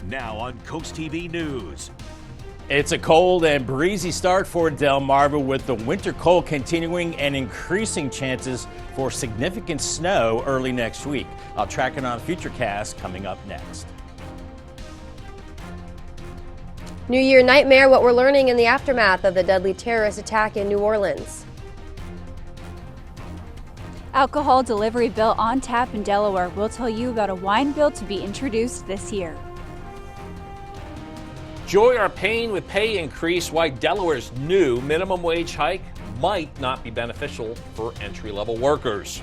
Now on CoastTV News. It's a cold and breezy start for Delmarva, with the winter cold continuing and increasing chances for significant snow early next week. I'll track it on Futurecast coming up next. New Year nightmare, what we're learning in the aftermath of the deadly terrorist attack in New Orleans. Alcohol delivery bill on tap in Delaware. We'll tell you about a wine bill to be introduced this year. Joy or pain with pay increase, why Delaware's new minimum wage hike might not be beneficial for entry-level workers.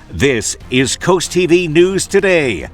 This is CoastTV News Today.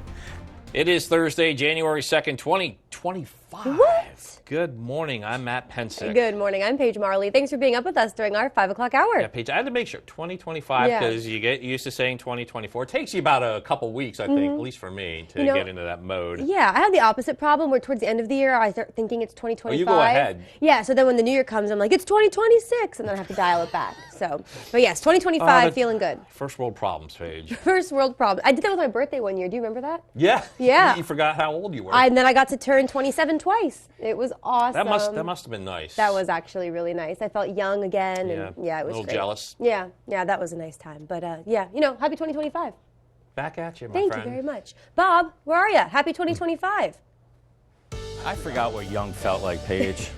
It is Thursday, January 2nd, 2025. What? Good morning. I'm Matt Pensick. Good morning. I'm Paige Marley. Thanks for being up with us during our 5 o'clock hour. Yeah, Paige, I had to make sure 2025 because you get used to saying 2024. It takes you about a couple weeks, I think, at least for me, to get into that mode. Yeah, I have the opposite problem where towards the end of the year I start thinking it's 2025. Oh, you go ahead. Yeah, so then when the new year comes, I'm like, it's 2026, and then I have to dial it back. So, but yes, 2025, feeling good. First world problems, Paige. First world problem. I did that with my birthday one year. Do you remember that? Yeah. Yeah. You forgot how old you were. And then I got to turn 27 twice. It was awesome. That must have been nice. That was actually really nice. I felt young again, and yeah, it was a little great. jealous. Yeah, that was a nice time. But yeah, happy 2025. Back at you, my friend. Thank you very much. Bob, where are you? Happy 2025. I forgot what young felt like, Paige.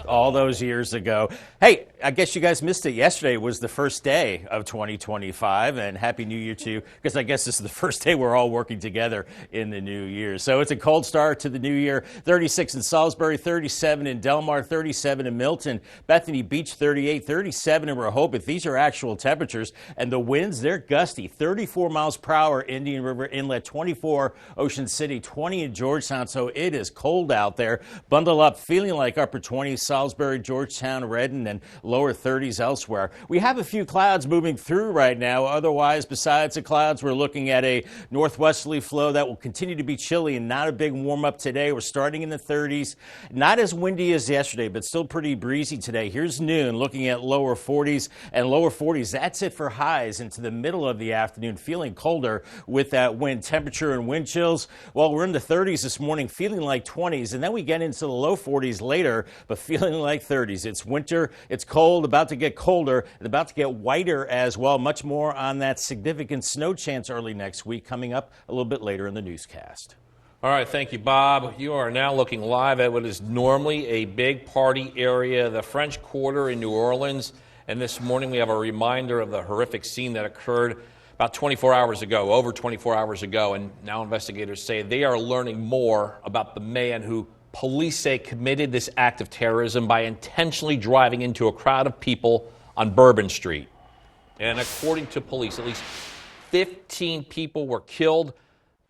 All those years ago. Hey, I guess you guys missed it. Yesterday was the first day of 2025, and Happy New Year to you, because I guess this is the first day we're all working together in the new year. So it's a cold start to the new year. 36 in Salisbury, 37 in Delmar, 37 in Milton, Bethany Beach, 38, 37 in Rehoboth. These are actual temperatures, and the winds, they're gusty. 34 miles per hour, Indian River Inlet, 24 Ocean City, 20 in Georgetown. So it is cold out there. Bundle up, feeling like upper 20s, Salisbury, Georgetown, Redden, and lower 30s elsewhere. We have a few clouds moving through right now. Otherwise, besides the clouds, we're looking at a northwesterly flow that will continue to be chilly and not a big warm up today. We're starting in the 30s. Not as windy as yesterday, but still pretty breezy today. Here's noon, looking at lower 40s and lower 40s. That's it for highs into the middle of the afternoon, feeling colder with that wind temperature and wind chills. Well, we're in the 30s this morning, feeling like 20s, and then we get into the low 40s later, but feeling like 30s. It's winter, it's cold, about to get colder, and about to get whiter as well. Much more on that significant snow chance early next week coming up a little bit later in the newscast. All right, thank you, Bob. You are now looking live at what is normally a big party area, the French Quarter in New Orleans. And this morning we have a reminder of the horrific scene that occurred about 24 hours ago, over 24 hours ago. And now investigators say they are learning more about the man who police say committed this act of terrorism by intentionally driving into a crowd of people on Bourbon Street. And according to police, at least 15 people were killed,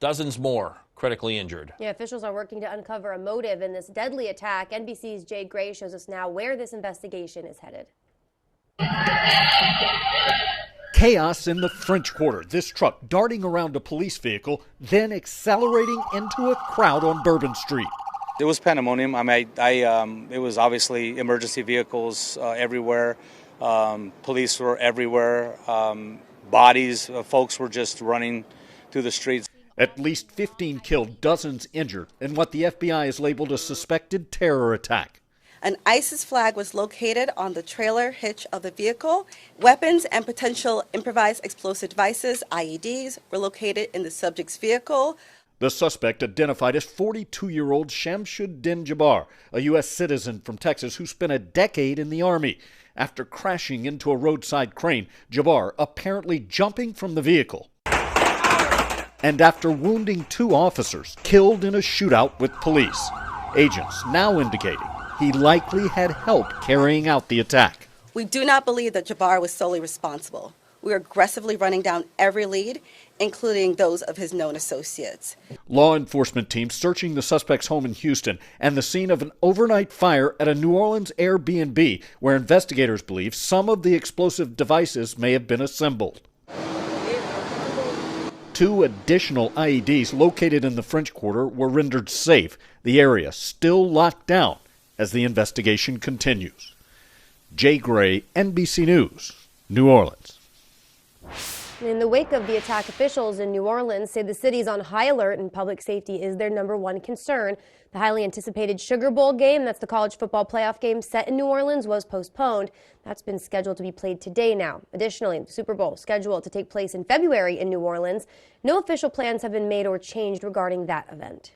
dozens more critically injured. Yeah, officials are working to uncover a motive in this deadly attack. NBC's Jay Gray shows us now where this investigation is headed. Chaos in the French Quarter. This truck darting around a police vehicle, then accelerating into a crowd on Bourbon Street. It was pandemonium. It was obviously emergency vehicles everywhere. Police were everywhere. Bodies, folks were just running through the streets. At least 15 killed, dozens injured in what the FBI has labeled a suspected terror attack. An ISIS flag was located on the trailer hitch of the vehicle. Weapons and potential improvised explosive devices, IEDs, were located in the subject's vehicle. The suspect, identified as 42-year-old Shamsuddin Jabbar, a U.S. citizen from Texas who spent a decade in the Army. After crashing into a roadside crane, Jabbar apparently jumping from the vehicle. And after wounding 2 officers, killed in a shootout with police. Agents now indicating he likely had help carrying out the attack. We do not believe that Jabbar was solely responsible. We are aggressively running down every lead, including those of his known associates. Law enforcement teams searching the suspect's home in Houston and the scene of an overnight fire at a New Orleans Airbnb, where investigators believe some of the explosive devices may have been assembled. 2 additional IEDs located in the French Quarter were rendered safe. The area still locked down as the investigation continues. Jay Gray, NBC News, New Orleans. In the wake of the attack, officials in New Orleans say the city's on high alert and public safety is their #1 concern. The highly anticipated Sugar Bowl game, that's the college football playoff game set in New Orleans, was postponed. That's been scheduled to be played today now. Additionally, the Super Bowl scheduled to take place in February in New Orleans. No official plans have been made or changed regarding that event.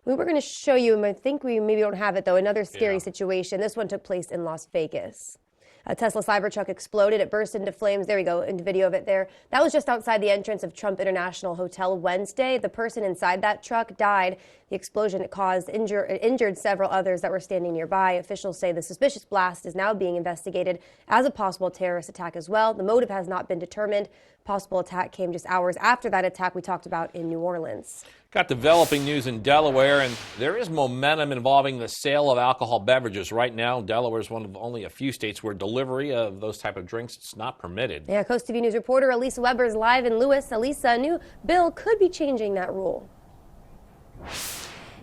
We were going to show you, and I think we maybe don't have it though, another scary situation. This one took place in Las Vegas. A Tesla Cybertruck exploded. It burst into flames. There we go, in video of it there. That was just outside the entrance of Trump International Hotel Wednesday. The person inside that truck died. The explosion caused injured several others that were standing nearby. Officials say the suspicious blast is now being investigated as a possible terrorist attack as well. The motive has not been determined. Possible attack came just hours after that attack we talked about in New Orleans. Got developing news in Delaware, and there is momentum involving the sale of alcohol beverages. Right now, Delaware is one of only a few states where delivery of those type of drinks is not permitted. Yeah, CoastTV News reporter Elisa Weber is live in Lewis. Elisa, a new bill could be changing that rule.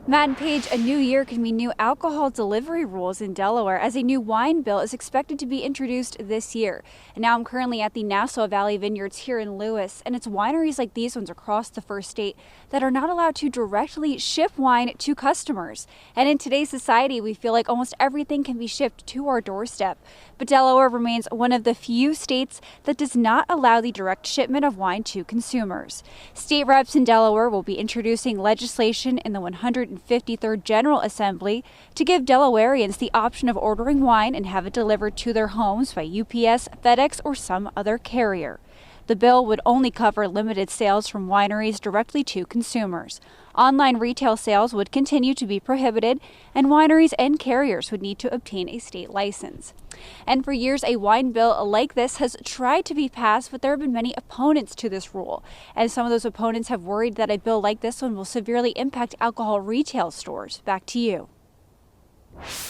Matt and Paige, a new year can mean new alcohol delivery rules in Delaware as a new wine bill is expected to be introduced this year. And now I'm currently at the Nassau Valley Vineyards here in Lewis, and it's wineries like these ones across the first state that are not allowed to directly ship wine to customers. And in today's society, we feel like almost everything can be shipped to our doorstep. But Delaware remains one of the few states that does not allow the direct shipment of wine to consumers. State reps in Delaware will be introducing legislation in the 153rd General Assembly to give Delawareans the option of ordering wine and have it delivered to their homes by UPS, FedEx, or some other carrier. The bill would only cover limited sales from wineries directly to consumers. Online retail sales would continue to be prohibited, and wineries and carriers would need to obtain a state license. And for years, a wine bill like this has tried to be passed, but there have been many opponents to this rule. And some of those opponents have worried that a bill like this one will severely impact alcohol retail stores. Back to you.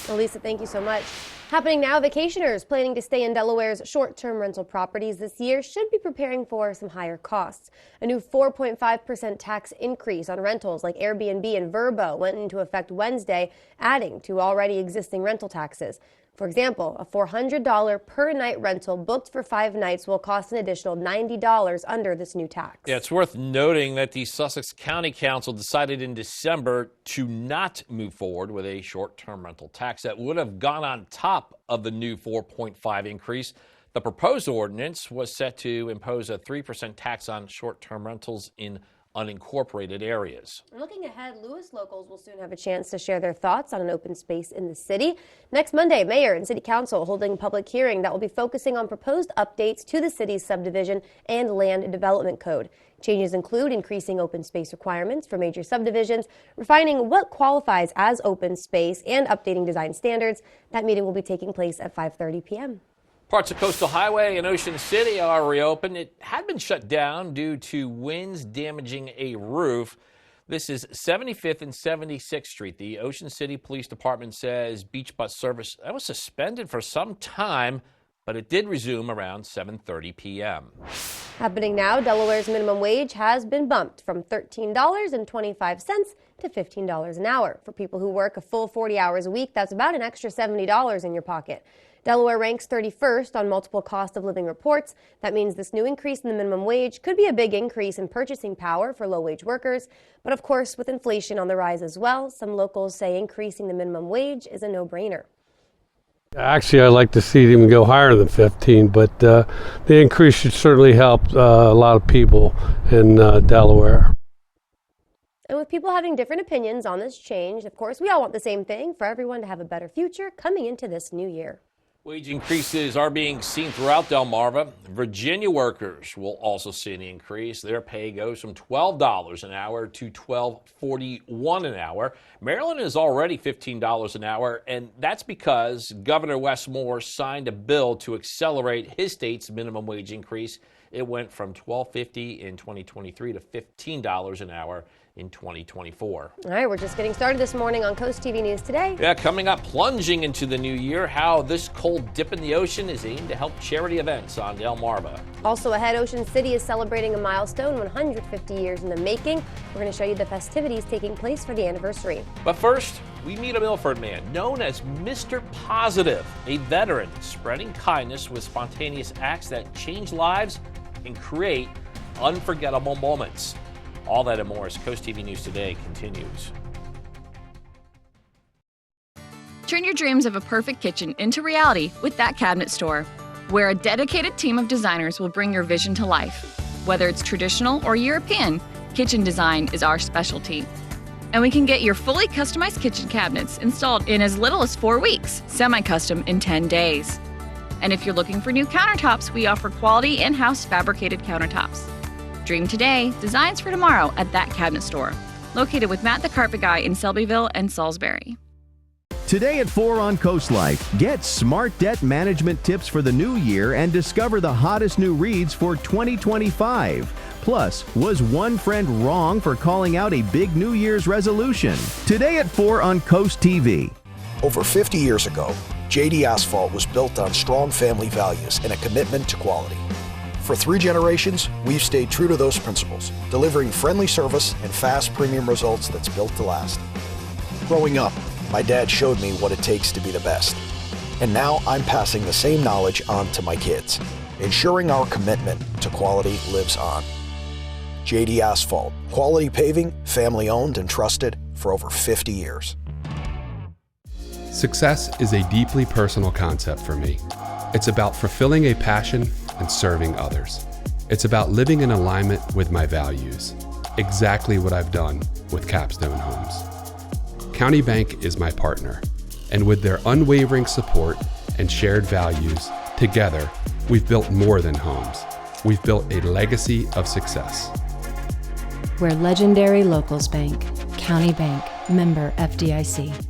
Well, Lisa, thank you so much. Happening now, vacationers planning to stay in Delaware's short-term rental properties this year should be preparing for some higher costs. A new 4.5% tax increase on rentals like Airbnb and Vrbo went into effect Wednesday, adding to already existing rental taxes. For example, a $400 per night rental booked for 5 nights will cost an additional $90 under this new tax. Yeah, it's worth noting that the Sussex County Council decided in December to not move forward with a short-term rental tax that would have gone on top of the new 4.5 increase. The proposed ordinance was set to impose a 3% tax on short-term rentals in unincorporated areas. Looking ahead, Lewis locals will soon have a chance to share their thoughts on an open space in the city. Next Monday, Mayor and City Council holding a public hearing that will be focusing on proposed updates to the city's subdivision and land development code. Changes include increasing open space requirements for major subdivisions, refining what qualifies as open space, and updating design standards. That meeting will be taking place at 5:30 p.m. Parts of Coastal Highway in Ocean City are reopened. It had been shut down due to winds damaging a roof. This is 75th and 76th Street. The Ocean City Police Department says beach bus service that was suspended for some time, but it did resume around 7:30 p.m. Happening now, Delaware's minimum wage has been bumped from $13.25 to $15 an hour. For people who work a full 40 hours a week, that's about an extra $70 in your pocket. Delaware ranks 31st on multiple cost of living reports. That means this new increase in the minimum wage could be a big increase in purchasing power for low-wage workers. But of course, with inflation on the rise as well, some locals say increasing the minimum wage is a no-brainer. Actually, I'd like to see them go higher than 15, but the increase should certainly help a lot of people in Delaware. And with people having different opinions on this change, of course, we all want the same thing, for everyone to have a better future coming into this new year. Wage increases are being seen throughout Delmarva. Virginia workers will also see an increase. Their pay goes from $12 an hour to $12.41 an hour. Maryland is already $15 an hour, and that's because Governor Wes Moore signed a bill to accelerate his state's minimum wage increase. It went from $12.50 in 2023 to $15 an hour in 2024. All right, we're just getting started this morning on CoastTV News Today. Yeah, coming up, plunging into the new year, how this cold dip in the ocean is aimed to help charity events on Delmarva. Also ahead, Ocean City is celebrating a milestone, 150 years in the making. We're going to show you the festivities taking place for the anniversary. But first, we meet a Milford man known as Mr. Positive, a veteran spreading kindness with spontaneous acts that change lives and create unforgettable moments. All that and more as Coast TV News Today continues. Turn your dreams of a perfect kitchen into reality with That Cabinet Store, where a dedicated team of designers will bring your vision to life. Whether it's traditional or European, kitchen design is our specialty. And we can get your fully customized kitchen cabinets installed in as little as 4 weeks, semi-custom in 10 days. And if you're looking for new countertops, we offer quality in-house fabricated countertops. Dream today, designs for tomorrow at That Cabinet Store, located with Matt the Carpet Guy in Selbyville and Salisbury. Today at 4 on Coast Life, get smart debt management tips for the new year and discover the hottest new reads for 2025. Plus, was one friend wrong for calling out a big New Year's resolution? Today at 4 on Coast TV. Over 50 years ago, JD Asphalt was built on strong family values and a commitment to quality. For 3 generations, we've stayed true to those principles, delivering friendly service and fast premium results that's built to last. Growing up, my dad showed me what it takes to be the best. And now I'm passing the same knowledge on to my kids, ensuring our commitment to quality lives on. JD Asphalt, quality paving, family owned and trusted for over 50 years. Success is a deeply personal concept for me. It's about fulfilling a passion and serving others. It's about living in alignment with my values. Exactly what I've done with Capstone Homes. County Bank is my partner, and with their unwavering support and shared values, together, we've built more than homes. We've built a legacy of success. We're legendary locals bank, County Bank, member FDIC.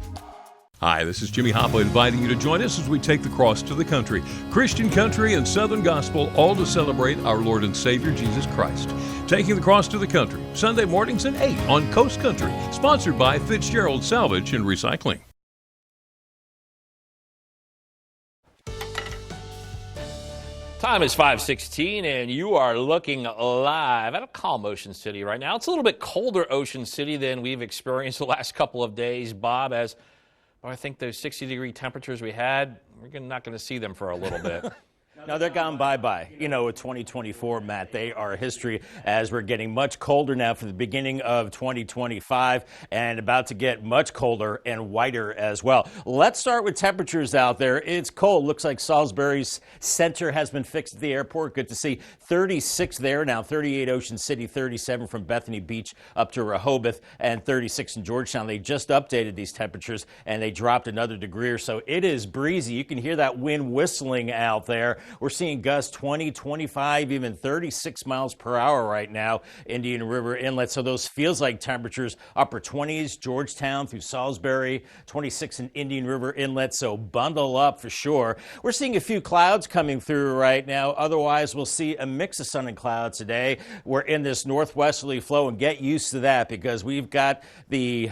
Hi, this is Jimmy Hoppa inviting you to join us as we take the cross to the country. Christian country and Southern gospel, all to celebrate our Lord and Savior Jesus Christ. Taking the cross to the country, Sunday mornings at 8 on Coast Country, sponsored by Fitzgerald Salvage and Recycling. Time is 5:16, and you are looking live at a calm Ocean City right now. It's a little bit colder Ocean City than we've experienced the last couple of days, Bob, as I think those 60-degree temperatures we had, we're not going to see them for a little bit. No, they're gone bye-bye. You know, with 2024, Matt, they are history as we're getting much colder now for the beginning of 2025 and about to get much colder and whiter as well. Let's start with temperatures out there. It's cold. Looks like Salisbury's center has been fixed at the airport. Good to see 36 there now, 38 Ocean City, 37 from Bethany Beach up to Rehoboth, and 36 in Georgetown. They just updated these temperatures and they dropped another degree or so. It is breezy. You can hear that wind whistling out there. We're seeing gusts 20, 25, even 36 miles per hour right now, Indian River Inlet. So those feels like temperatures, upper 20s, Georgetown through Salisbury, 26 in Indian River Inlet. So bundle up for sure. We're seeing a few clouds coming through right now. Otherwise, we'll see a mix of sun and clouds today. We're in this northwesterly flow, and get used to that because we've got the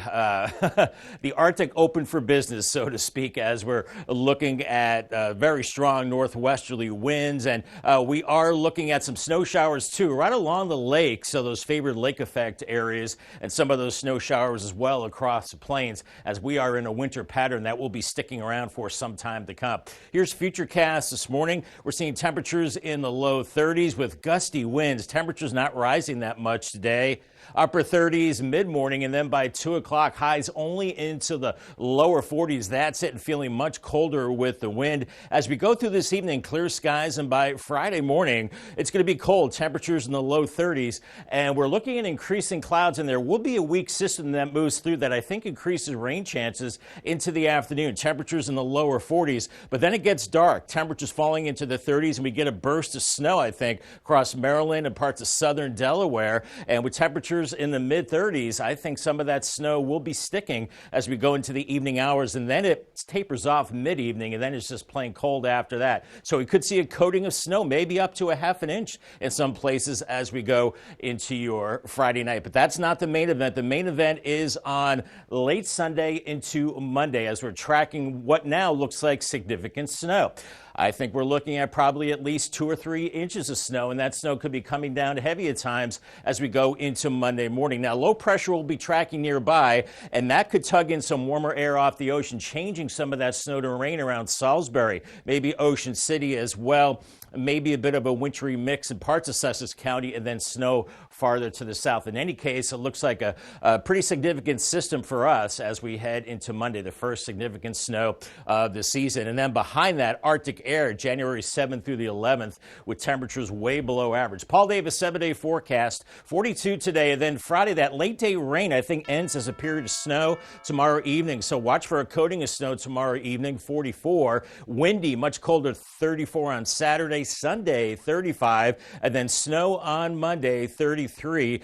the Arctic open for business, so to speak, as we're looking at very strong northwesterly winds, and we are looking at some snow showers too right along the lake, so those favored lake effect areas, and some of those snow showers as well across the plains, as we are in a winter pattern that will be sticking around for some time to come. Here's Futurecast this morning. We're seeing temperatures in the low 30s with gusty winds. Temperatures not rising that much today. Upper 30s mid-morning, and then by 2 o'clock, highs only into the lower 40s. That's it, and feeling much colder with the wind. As we go through this evening, clear skies, and by Friday morning, it's going to be cold. Temperatures in the low 30s, and we're looking at increasing clouds, and there will be a weak system that moves through that I think increases rain chances into the afternoon. Temperatures in the lower 40s, but then it gets dark. Temperatures falling into the 30s, and we get a burst of snow, I think, across Maryland and parts of southern Delaware, and with temperatures in the mid-30s, I think some of that snow will be sticking as we go into the evening hours, and then it tapers off mid-evening, and then it's just plain cold after that. So we could see a coating of snow, maybe up to a half an inch in some places as we go into your Friday night. But that's not the main event. The main event is on late Sunday into Monday as we're tracking what now looks like significant snow. I think we're looking at probably at least 2 or 3 inches of snow, and that snow could be coming down heavy at times as we go into Monday morning. Now, low pressure will be tracking nearby, and that could tug in some warmer air off the ocean, changing some of that snow to rain around Salisbury, maybe Ocean City as well. Maybe a bit of a wintry mix in parts of Sussex County, and then snow farther to the south. In any case, it looks like a pretty significant system for us as we head into Monday, the first significant snow of the season. And then behind that, Arctic air, January 7th through the 11th, with temperatures way below average. Paul Davis, 7-day forecast, 42 today, and then Friday, that late day rain, I think, ends as a period of snow tomorrow evening. So watch for a coating of snow tomorrow evening, 44. Windy, much colder, 34 on Saturday. Sunday, 35, and then snow on Monday, 33.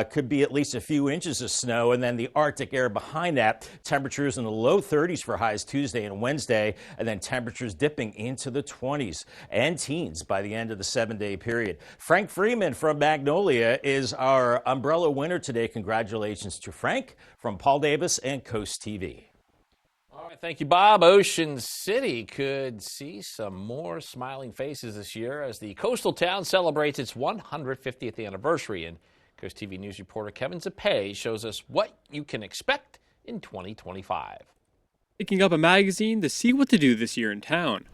Could be at least a few inches of snow, and then the Arctic air behind that. Temperatures in the low 30s for highs Tuesday and Wednesday, and then temperatures dipping into the 20s and teens by the end of the 7-day period. Frank Freeman from Magnolia is our umbrella winner today. Congratulations to Frank from Paul Davis and Coast TV. All right, thank you, Bob. Ocean City could see some more smiling faces this year as the coastal town celebrates its 150th anniversary. And Coast TV News reporter Kevin Zappé shows us what you can expect in 2025. Picking up a magazine to see what to do this year in town.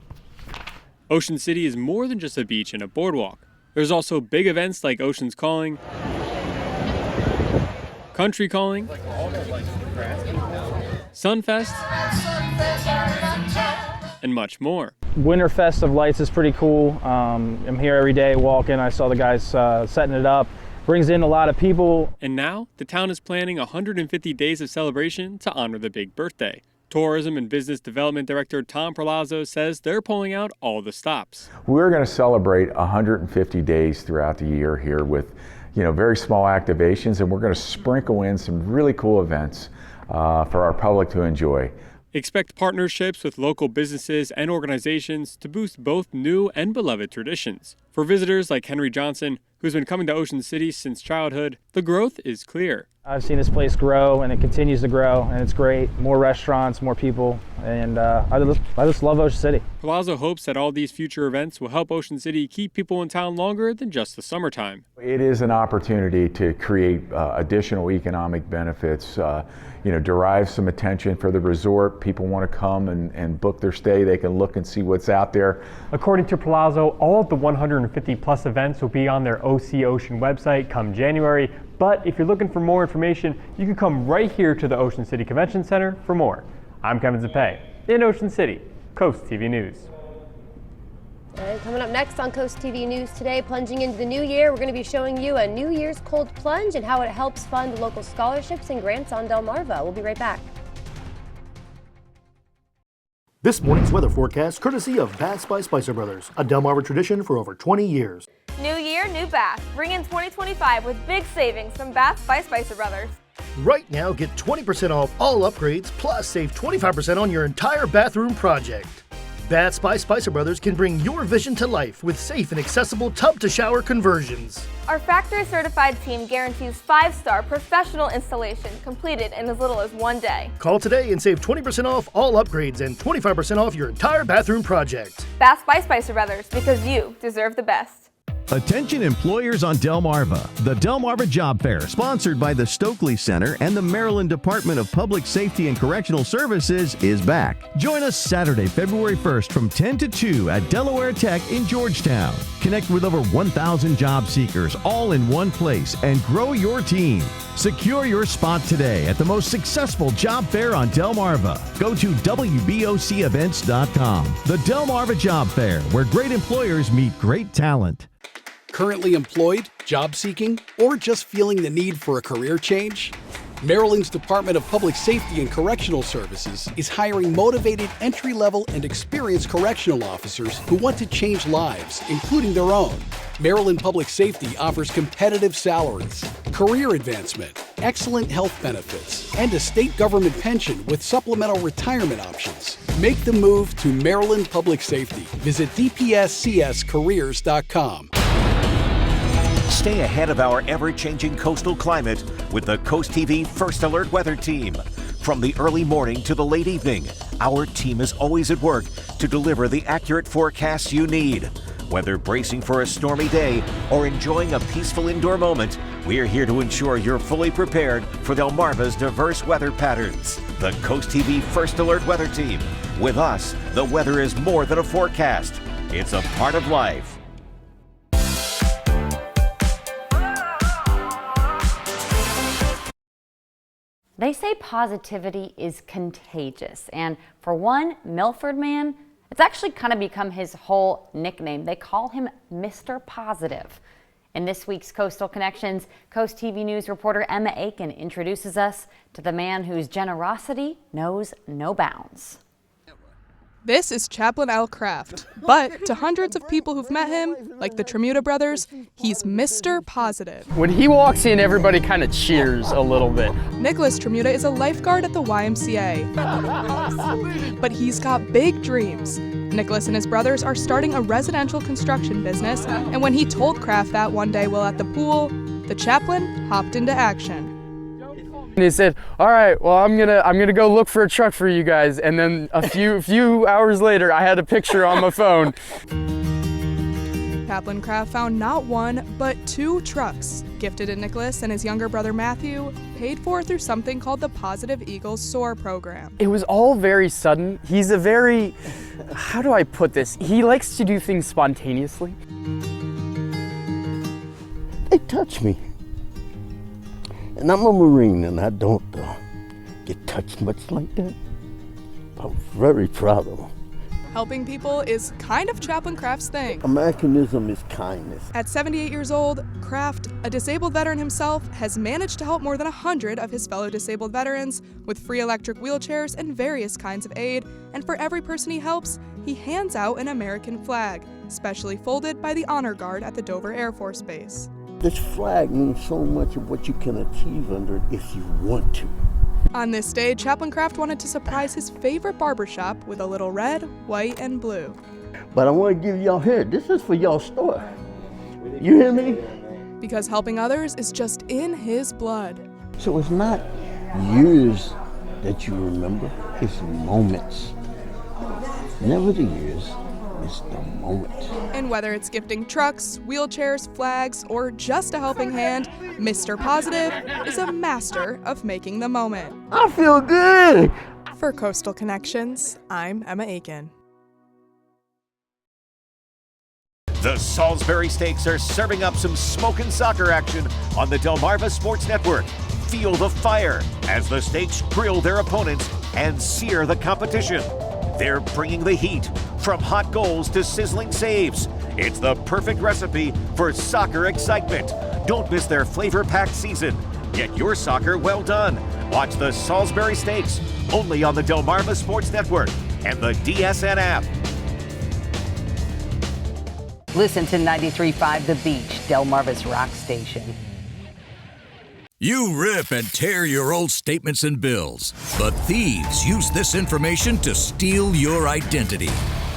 Ocean City is more than just a beach and a boardwalk. There's also big events like Ocean's Calling, Country Calling, Sunfest, and much more. Winterfest of Lights is pretty cool. I'm here every day walking. I saw the guys setting it up. Brings in a lot of people. And now, the town is planning 150 days of celebration to honor the big birthday. Tourism and Business Development Director Tom Perlazzo says they're pulling out all the stops. We're going to celebrate 150 days throughout the year here with, very small activations, and we're going to sprinkle in some really cool events for our public to enjoy. Expect partnerships with local businesses and organizations to boost both new and beloved traditions. For visitors like Henry Johnson, who's been coming to Ocean City since childhood, the growth is clear. I've seen this place grow, and it continues to grow, and it's great. More restaurants, more people, and I just love Ocean City. Palazzo hopes that all these future events will help Ocean City keep people in town longer than just the summertime. It is an opportunity to create additional economic benefits, derive some attention for the resort. People want to come and book their stay. They can look and see what's out there. According to Palazzo, all of the 150 plus events will be on their OC Ocean website come January. But if you're looking for more information, you can come right here to the Ocean City Convention Center for more. I'm Kevin Zappé in Ocean City, Coast TV News. And coming up next on Coast TV News today, plunging into the new year, we're going to be showing you a New Year's cold plunge and how it helps fund local scholarships and grants on Delmarva. We'll be right back. This morning's weather forecast courtesy of Baths by Spicer Brothers, a Delmarva tradition for over 20 years. New year, new bath. Bring in 2025 with big savings from Baths by Spicer Brothers. Right now, get 20% off all upgrades, plus save 25% on your entire bathroom project. Baths by Spicer Brothers can bring your vision to life with safe and accessible tub-to-shower conversions. Our factory certified team guarantees 5-star professional installation completed in as little as 1 day. Call today and save 20% off all upgrades and 25% off your entire bathroom project. Baths by Spicer Brothers, because you deserve the best. Attention employers on Delmarva. The Delmarva Job Fair, sponsored by the Stokely Center and the Maryland Department of Public Safety and Correctional Services, is back. Join us Saturday, February 1st from 10 to 2 at Delaware Tech in Georgetown. Connect with over 1,000 job seekers all in one place and grow your team. Secure your spot today at the most successful job fair on Delmarva. Go to WBOCevents.com. The Delmarva Job Fair, where great employers meet great talent. Currently employed, job seeking, or just feeling the need for a career change? Maryland's Department of Public Safety and Correctional Services is hiring motivated entry-level and experienced correctional officers who want to change lives, including their own. Maryland Public Safety offers competitive salaries, career advancement, excellent health benefits, and a state government pension with supplemental retirement options. Make the move to Maryland Public Safety. Visit dpscscareers.com. Stay ahead of our ever-changing coastal climate with the Coast TV First Alert Weather Team. From the early morning to the late evening, our team is always at work to deliver the accurate forecasts you need. Whether bracing for a stormy day or enjoying a peaceful indoor moment, we're here to ensure you're fully prepared for Delmarva's diverse weather patterns. The CoastTV First Alert Weather Team. With us, the weather is more than a forecast. It's a part of life. They say positivity is contagious, and for one Milford man, it's actually kind of become his whole nickname. They call him Mr. Positive. In this week's Coastal Connections, Coast TV News reporter Emma Aiken introduces us to the man whose generosity knows no bounds. This is Chaplain Al Kraft, but to hundreds of people who've met him, like the Tremuta brothers, he's Mr. Positive. When he walks in, everybody kind of cheers a little bit. Nicholas Tremuta is a lifeguard at the YMCA, but he's got big dreams. Nicholas and his brothers are starting a residential construction business, and when he told Kraft that one day while at the pool, the chaplain hopped into action. And he said, "All right, well, I'm gonna go look for a truck for you guys." And then a few hours later, I had a picture on my phone. Chaplain Kraft found not one, but 2 trucks, gifted to Nicholas and his younger brother Matthew, paid for through something called the Positive Eagles SOAR program. It was all very sudden. He's a very, how do I put this? He likes to do things spontaneously. They touch me. And I'm a Marine, and I don't get touched much like that. I'm very proud of them. Helping people is kind of Chaplain Kraft's thing. Americanism is kindness. At 78 years old, Kraft, a disabled veteran himself, has managed to help more than 100 of his fellow disabled veterans with free electric wheelchairs and various kinds of aid. And for every person he helps, he hands out an American flag, specially folded by the Honor Guard at the Dover Air Force Base. This flag means so much of what you can achieve under it if you want to. On this day, Chaplain Kraft wanted to surprise his favorite barbershop with a little red, white, and blue. But I want to give y'all here, this is for y'all store. You hear me? Because helping others is just in his blood. So it's not years that you remember, it's moments. Never the years, it's the moment. And whether it's gifting trucks, wheelchairs, flags, or just a helping hand, Mr. Positive is a master of making the moment. I feel good! For Coastal Connections, I'm Emma Aiken. The Salisbury Stakes are serving up some smokin' soccer action on the Delmarva Sports Network. Feel the fire as the stakes grill their opponents and sear the competition. They're bringing the heat, from hot goals to sizzling saves. It's the perfect recipe for soccer excitement. Don't miss their flavor-packed season. Get your soccer well done. Watch the Salisbury Stakes only on the Delmarva Sports Network and the DSN app. Listen to 93.5 The Beach, Delmarva's rock station. You rip and tear your old statements and bills, but thieves use this information to steal your identity.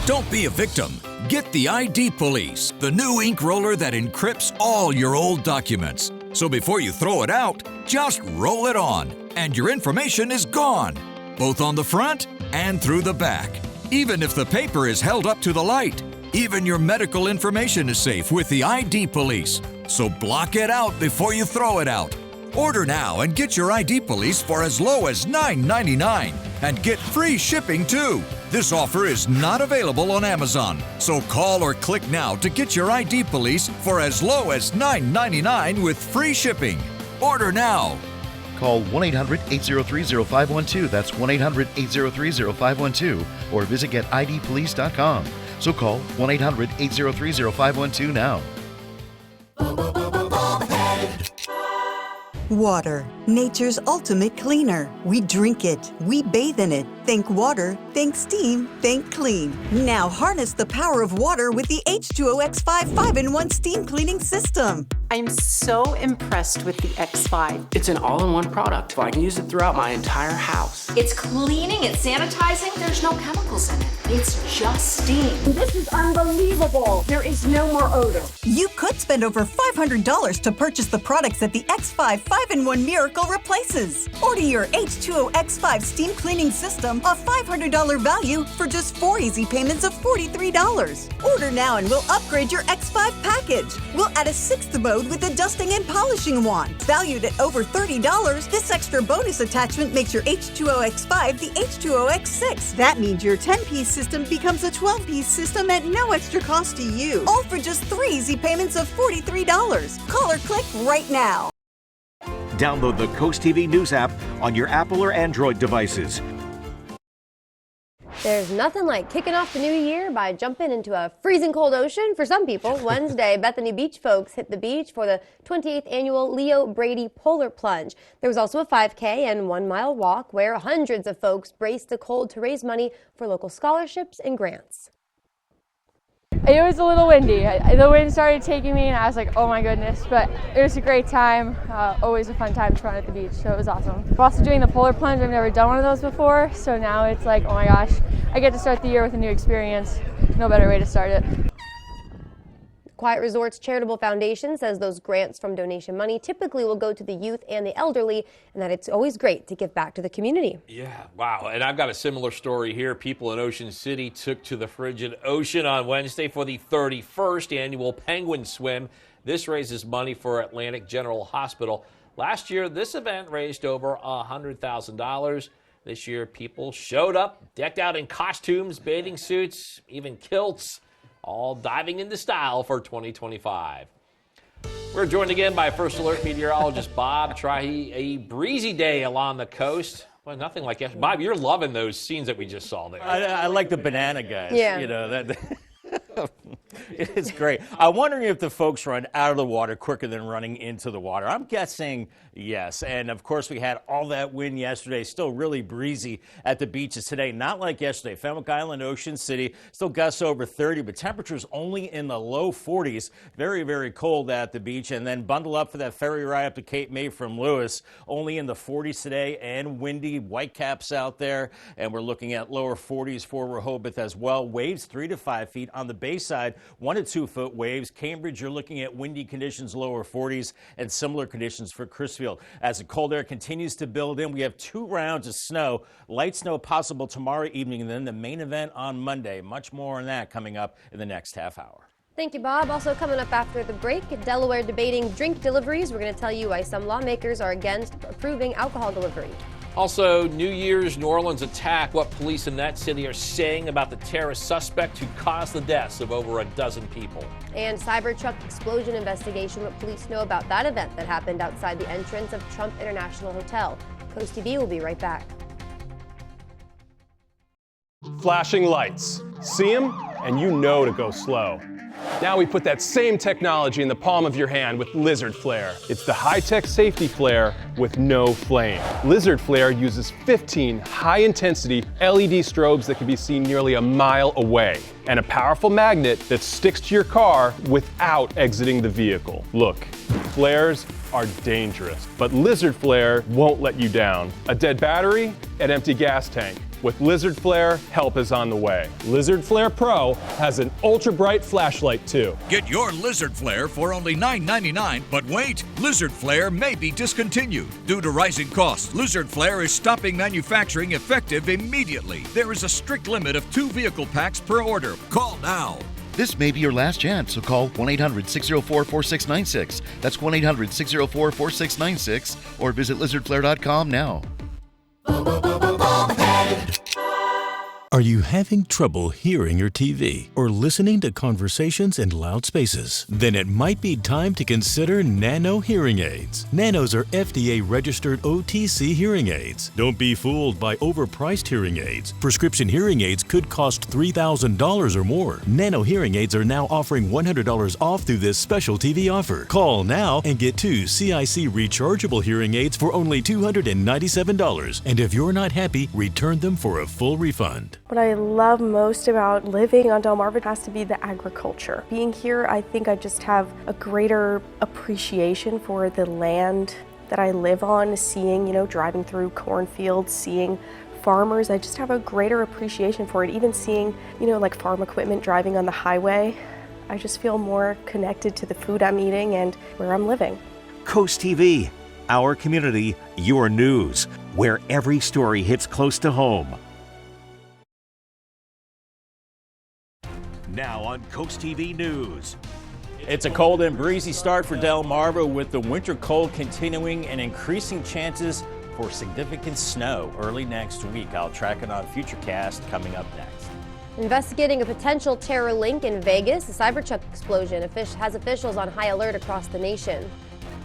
Don't be a victim. Get the ID Police, the new ink roller that encrypts all your old documents. So before you throw it out, just roll it on, and your information is gone, both on the front and through the back. Even if the paper is held up to the light, even your medical information is safe with the ID Police. So block it out before you throw it out. Order now and get your ID Police for as low as $9.99 and get free shipping too. This offer is not available on Amazon, so call or click now to get your ID Police for as low as $9.99 with free shipping. Order now. Call 1-800-803-0512. That's 1-800-803-0512. Or visit getidpolice.com. So call 1-800-803-0512 now. Water, nature's ultimate cleaner. We drink it, we bathe in it. Think water, think steam, think clean. Now harness the power of water with the H2O X5 5-in-1 steam cleaning system. I'm so impressed with the X5. It's an all-in-one product. I can use it throughout my entire house. It's cleaning, it's sanitizing, there's no chemicals in it. It's just steam. This is unbelievable. There is no more odor. You could spend over $500 to purchase the products that the X5 5-in-1 Miracle Miracle replaces. Order your H2O X5 steam cleaning system, a $500 value, for just 4 easy payments of $43. Order now and we'll upgrade your X5 package. We'll add a 6th mode with a dusting and polishing wand. Valued at over $30, this extra bonus attachment makes your H2O X5 the H2O X6. That means your 10-piece system becomes a 12-piece system at no extra cost to you. All for just 3 easy payments of $43. Call or click right now. Download the Coast TV News app on your Apple or Android devices. There's nothing like kicking off the new year by jumping into a freezing cold ocean. For some people, Wednesday, Bethany Beach folks hit the beach for the 28th annual Leo Brady Polar Plunge. There was also a 5K and 1-mile walk where hundreds of folks braced the cold to raise money for local scholarships and grants. It was a little windy. The wind started taking me and I was like, oh my goodness, but it was a great time. Always a fun time to run at the beach, so it was awesome. We're also doing the polar plunge. I've never done one of those before, so now it's like, oh my gosh, I get to start the year with a new experience. No better way to start it. Quiet Resorts Charitable Foundation says those grants from donation money typically will go to the youth and the elderly, and that it's always great to give back to the community. Yeah, wow. And I've got a similar story here. People in Ocean City took to the frigid ocean on Wednesday for the 31st annual Penguin Swim. This raises money for Atlantic General Hospital. Last year, this event raised over $100,000. This year, people showed up, decked out in costumes, bathing suits, even kilts, all diving into style for 2025. We're joined again by First Alert meteorologist Bob Trahi. A breezy day along the coast. Well, nothing like that. Bob, you're loving those scenes that we just saw there. I like the banana guys. Yeah. You know, that it's great. I'm wondering if the folks run out of the water quicker than running into the water. I'm guessing yes. And of course, we had all that wind yesterday. Still really breezy at the beaches today. Not like yesterday. Fenwick Island, Ocean City, still gusts over 30, but temperatures only in the low 40s. Very, very cold at the beach. And then bundle up for that ferry ride up to Cape May from Lewis. Only in the 40s today and windy. Whitecaps out there. And we're looking at lower 40s for Rehoboth as well. Waves 3 to 5 feet on the Bayside. 1 to 2 foot waves. Cambridge, you're looking at windy conditions, lower 40s, and similar conditions for Crisfield. As the cold air continues to build in, we have 2 rounds of snow. Light snow possible tomorrow evening, and then the main event on Monday. Much more on that coming up in the next half hour. Thank you, Bob. Also coming up after the break, Delaware debating drink deliveries. We're going to tell you why some lawmakers are against approving alcohol delivery. Also, New Year's New Orleans attack, what police in that city are saying about the terrorist suspect who caused the deaths of over a dozen people. And Cybertruck explosion investigation, what police know about that event that happened outside the entrance of Trump International Hotel. Coast TV will be right back. Flashing lights. See them, and you know to go slow. Now we put that same technology in the palm of your hand with Lizard Flare. It's the high-tech safety flare with no flame. Lizard Flare uses 15 high-intensity LED strobes that can be seen nearly a mile away, and a powerful magnet that sticks to your car without exiting the vehicle. Look, flares are dangerous, but Lizard Flare won't let you down. A dead battery, an empty gas tank. With Lizard Flare, help is on the way. Lizard Flare Pro has an ultra-bright flashlight too. Get your Lizard Flare for only $9.99, but wait, Lizard Flare may be discontinued. Due to rising costs, Lizard Flare is stopping manufacturing effective immediately. There is a strict limit of 2 vehicle packs per order. Call now. This may be your last chance, so call 1-800-604-4696. That's 1-800-604-4696 or visit lizardflare.com now. Are you having trouble hearing your TV or listening to conversations in loud spaces? Then it might be time to consider Nano hearing aids. Nanos are FDA-registered OTC hearing aids. Don't be fooled by overpriced hearing aids. Prescription hearing aids could cost $3,000 or more. Nano hearing aids are now offering $100 off through this special TV offer. Call now and get 2 CIC rechargeable hearing aids for only $297. And if you're not happy, return them for a full refund. What I love most about living on Delmarva has to be the agriculture. Being here, I think I just have a greater appreciation for the land that I live on, seeing, driving through cornfields, seeing farmers. I just have a greater appreciation for it. Even seeing, like farm equipment driving on the highway, I just feel more connected to the food I'm eating and where I'm living. Coast TV. our community, your news, where every story hits close to home. Now on CoastTV News. It's a cold and breezy start for Delmarva, with the winter cold continuing and increasing chances for significant snow early next week. I'll track it on Futurecast coming up next. Investigating a potential terror link in Vegas, a Cybertruck explosion has officials on high alert across the nation.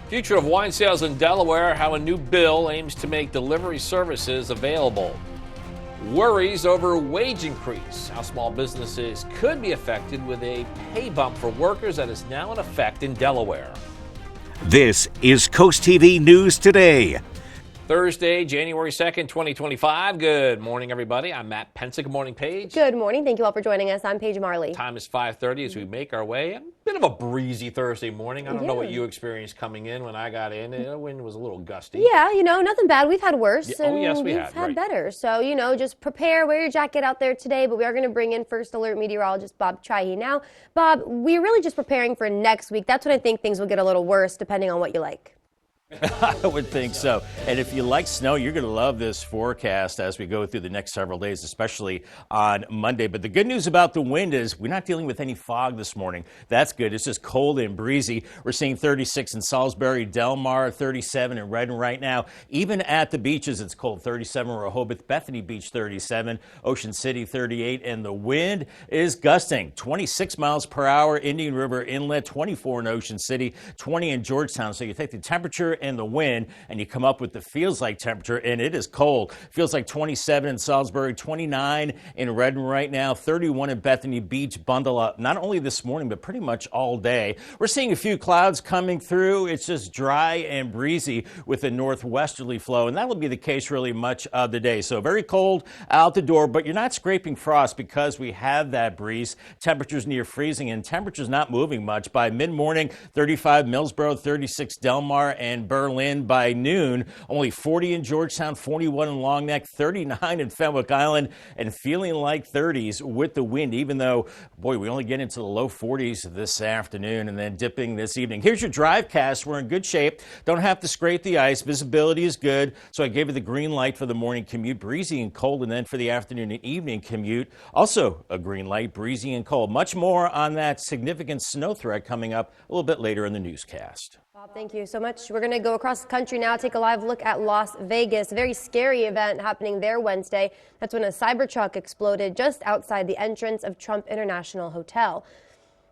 Future of wine sales in Delaware, how a new bill aims to make delivery services available. Worries over wage increase, how small businesses could be affected with a pay bump for workers that is now in effect in Delaware. This is CoastTV News Today. Thursday, January 2nd, 2025. Good morning, everybody. I'm Matt Pensick. Good morning, Paige. Good morning. Thank you all for joining us. I'm Paige Marley. Time is 5:30 as we make our way. A bit of a breezy Thursday morning. I don't know what you experienced coming in. When I got in, the wind was a little gusty. Yeah, nothing bad. We've had worse. Yeah. Oh, yes, we've had better. So, just prepare, wear your jacket out there today. But we are going to bring in First Alert meteorologist Bob Trihey now. Bob, we're really just preparing for next week. That's when I think things will get a little worse, depending on what you like. I would think so. And if you like snow, you're going to love this forecast as we go through the next several days, especially on Monday. But the good news about the wind is we're not dealing with any fog this morning. That's good. It's just cold and breezy. We're seeing 36 in Salisbury, Delmar, 37 in Redden right now. Even at the beaches, it's cold. 37 Rehoboth, Bethany Beach, 37, Ocean City, 38. And the wind is gusting 26 miles per hour. Indian River Inlet, 24 in Ocean City, 20 in Georgetown. So you take the temperature and the wind, and you come up with the feels like temperature, and it is cold. Feels like 27 in Salisbury, 29 in Redden right now, 31 in Bethany Beach. Bundle up, not only this morning, but pretty much all day. We're seeing a few clouds coming through. It's just dry and breezy with a northwesterly flow, and that will be the case really much of the day. So very cold out the door, but you're not scraping frost because we have that breeze. Temperatures near freezing, and temperatures not moving much. By mid-morning, 35 Millsboro, 36 Delmar, and Berlin. By noon, only 40 in Georgetown, 41 in Long Neck, 39 in Fenwick Island, and feeling like 30s with the wind, even though, boy, we only get into the low 40s this afternoon and then dipping this evening. Here's your drive cast. We're in good shape. Don't have to scrape the ice. Visibility is good, so I gave it the green light for the morning commute, breezy and cold, and then for the afternoon and evening commute, also a green light, breezy and cold. Much more on that significant snow threat coming up a little bit later in the newscast. Bob, thank you so much. We're going to go across the country now, take a live look at Las Vegas. A very scary event happening there Wednesday. That's when a Cybertruck exploded just outside the entrance of Trump International Hotel.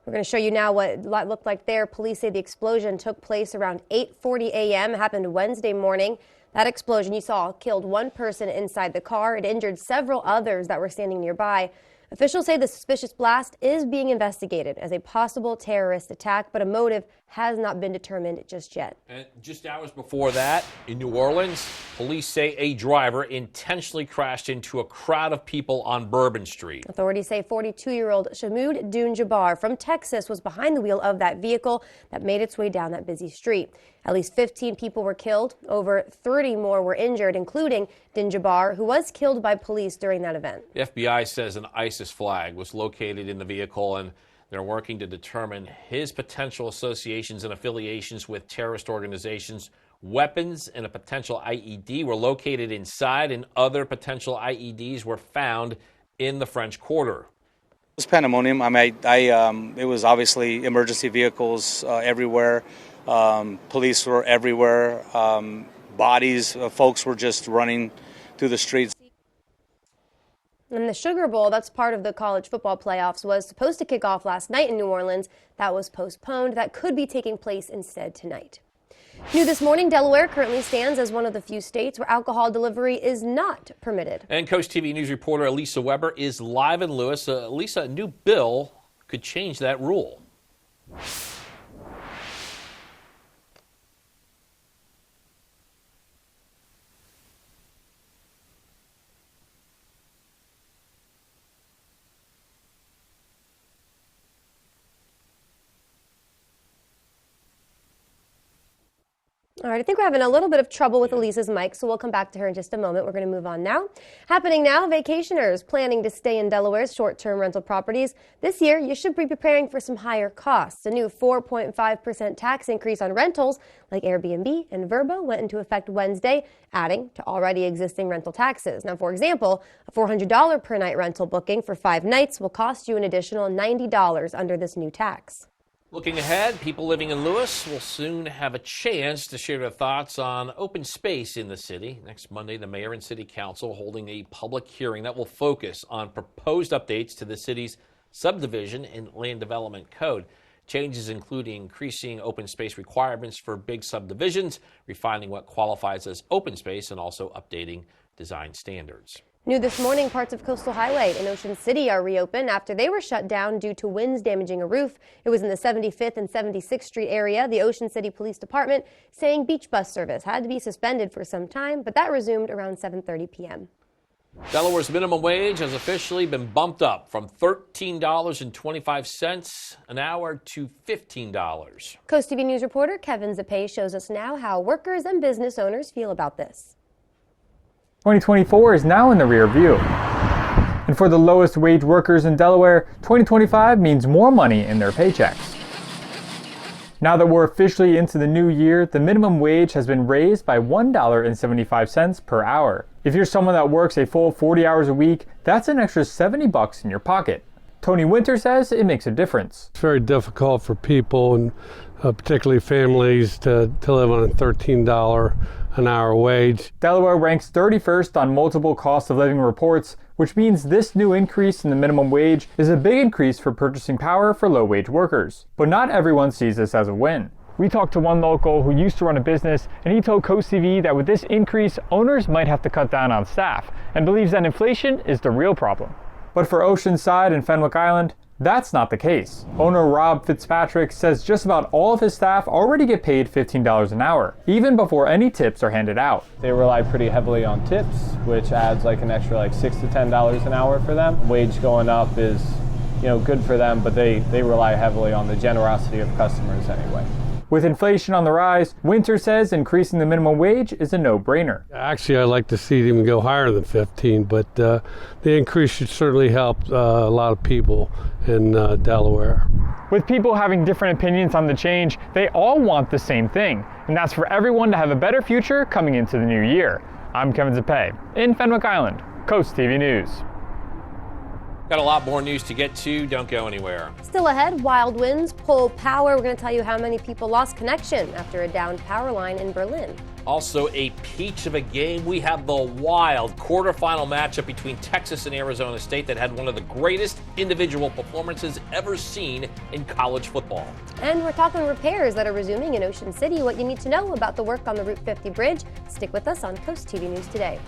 We're going to show you now what it looked like there. Police say the explosion took place around 8:40 a.m. It happened Wednesday morning. That explosion you saw killed one person inside the car. It injured several others that were standing nearby. Officials say the suspicious blast is being investigated as a possible terrorist attack, but a motive has not been determined just yet. And just hours before that, in New Orleans, police say a driver intentionally crashed into a crowd of people on Bourbon Street. Authorities say 42-year-old Shamoud Dune-Jabbar from Texas was behind the wheel of that vehicle that made its way down that busy street. At least 15 people were killed. Over 30 more were injured, including Dune-Jabbar, who was killed by police during that event. The FBI says an ISIS flag was located in the vehicle, and they're working to determine his potential associations and affiliations with terrorist organizations. Weapons and a potential IED were located inside, and other potential IEDs were found in the French Quarter. It was pandemonium. It was obviously emergency vehicles everywhere. Police were everywhere. Bodies, folks were just running through the streets. And the Sugar Bowl, that's part of the college football playoffs, was supposed to kick off last night in New Orleans. That was postponed. That could be taking place instead tonight. New this morning, Delaware currently stands as one of the few states where alcohol delivery is not permitted. And CoastTV News reporter Elisa Weber is live in Lewis. Elisa, a new bill could change that rule. All right, I think we're having a little bit of trouble with Elise's mic, so we'll come back to her in just a moment. We're going to move on now. Happening now, vacationers planning to stay in Delaware's short-term rental properties. This year, you should be preparing for some higher costs. A new 4.5% tax increase on rentals like Airbnb and Vrbo went into effect Wednesday, adding to already existing rental taxes. Now, for example, a $400 per night rental booking for 5 nights will cost you an additional $90 under this new tax. Looking ahead, people living in Lewis will soon have a chance to share their thoughts on open space in the city. Next Monday, the mayor and city council holding a public hearing that will focus on proposed updates to the city's subdivision and land development code. Changes including increasing open space requirements for big subdivisions, refining what qualifies as open space, and also updating design standards. New this morning, parts of Coastal Highway in Ocean City are reopened after they were shut down due to winds damaging a roof. It was in the 75th and 76th Street area. The Ocean City Police Department saying beach bus service had to be suspended for some time, but that resumed around 7:30 p.m. Delaware's minimum wage has officially been bumped up from $13.25 an hour to $15. CoastTV News reporter Kevin Zappé shows us now how workers and business owners feel about this. 2024 is now in the rear view. And for the lowest wage workers in Delaware, 2025 means more money in their paychecks. Now that we're officially into the new year, the minimum wage has been raised by $1.75 per hour. If you're someone that works a full 40 hours a week, that's an extra $70 in your pocket. Tony Winter says it makes a difference. It's very difficult for people, and particularly families, to live on a $13 an hour wage. Delaware ranks 31st on multiple cost of living reports, which means this new increase in the minimum wage is a big increase for purchasing power for low-wage workers. But not everyone sees this as a win. We talked to one local who used to run a business, and he told CoastTV that with this increase, owners might have to cut down on staff, and believes that inflation is the real problem. But for Oceanside and Fenwick Island, that's not the case. Owner Rob Fitzpatrick says just about all of his staff already get paid $15 an hour, even before any tips are handed out. They rely pretty heavily on tips, which adds like an extra $6 to $10 an hour for them. Wage going up is, good for them, but they rely heavily on the generosity of customers anyway. With inflation on the rise, Winter says increasing the minimum wage is a no-brainer. Actually, I'd like to see it even go higher than 15, but the increase should certainly help a lot of people in Delaware. With people having different opinions on the change, they all want the same thing, and that's for everyone to have a better future coming into the new year. I'm Kevin Zappé in Fenwick Island, CoastTV News. Got a lot more news to get to. Don't go anywhere. Still ahead, wild winds, pole power. We're going to tell you how many people lost connection after a downed power line in Berlin. Also, a peach of a game. We have the wild quarterfinal matchup between Texas and Arizona State that had one of the greatest individual performances ever seen in college football. And we're talking repairs that are resuming in Ocean City. What you need to know about the work on the Route 50 bridge. Stick with us on CoastTV News Today.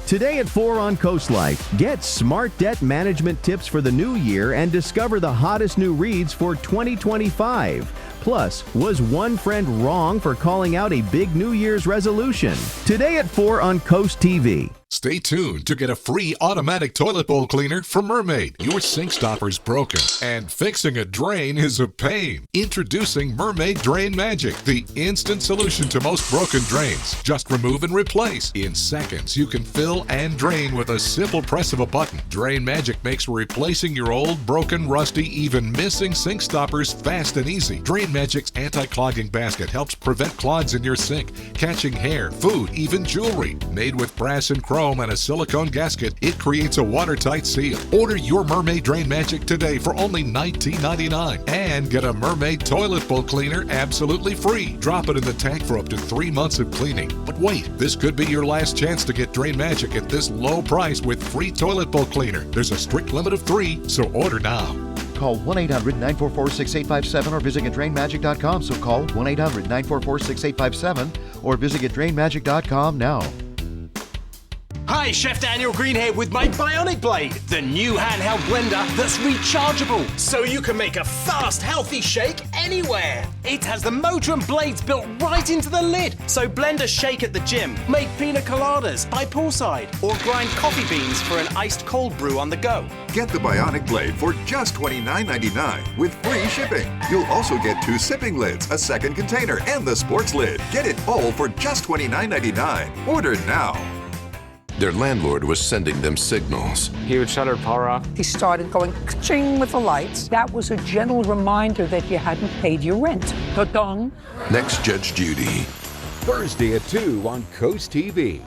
Today at 4 on Coast Life, get smart debt management tips for the new year and discover the hottest new reads for 2025. Plus, was one friend wrong for calling out a big New Year's resolution? Today at 4 on Coast TV. Stay tuned to get a free automatic toilet bowl cleaner from Mermaid. Your sink stopper's broken, and fixing a drain is a pain. Introducing Mermaid Drain Magic, the instant solution to most broken drains. Just remove and replace. In seconds, you can fill and drain with a simple press of a button. Drain Magic makes replacing your old, broken, rusty, even missing sink stoppers fast and easy. Drain Magic's anti-clogging basket helps prevent clogs in your sink, catching hair, food, even jewelry. Made with brass and chrome and a silicone gasket, it creates a watertight seal. Order your Mermaid Drain Magic today for only $19.99 and get a Mermaid Toilet Bowl Cleaner absolutely free. Drop it in the tank for up to 3 months of cleaning. But wait, this could be your last chance to get Drain Magic at this low price with free toilet bowl cleaner. There's a strict limit of 3, so order now. Call 1-800-944-6857 or visit getdrainmagic.com. So call 1-800-944-6857 or visit getdrainmagic.com now. Hi, Hi, Chef Daniel Green here with my Bionic Blade, the new handheld blender that's rechargeable, so you can make a fast, healthy shake anywhere. It has the motor and blades built right into the lid, so blend a shake at the gym, make pina coladas by poolside, or grind coffee beans for an iced cold brew on the go. Get the Bionic Blade for just $29.99 with free shipping. You'll also get 2 sipping lids, a second container, and the sports lid. Get it all for just $29.99. Order now. Their landlord was sending them signals. He would shut our power off. He started going ka-ching with the lights. That was a gentle reminder that you hadn't paid your rent. Ta-dong. Next Judge Judy. Thursday at 2 on CoastTV.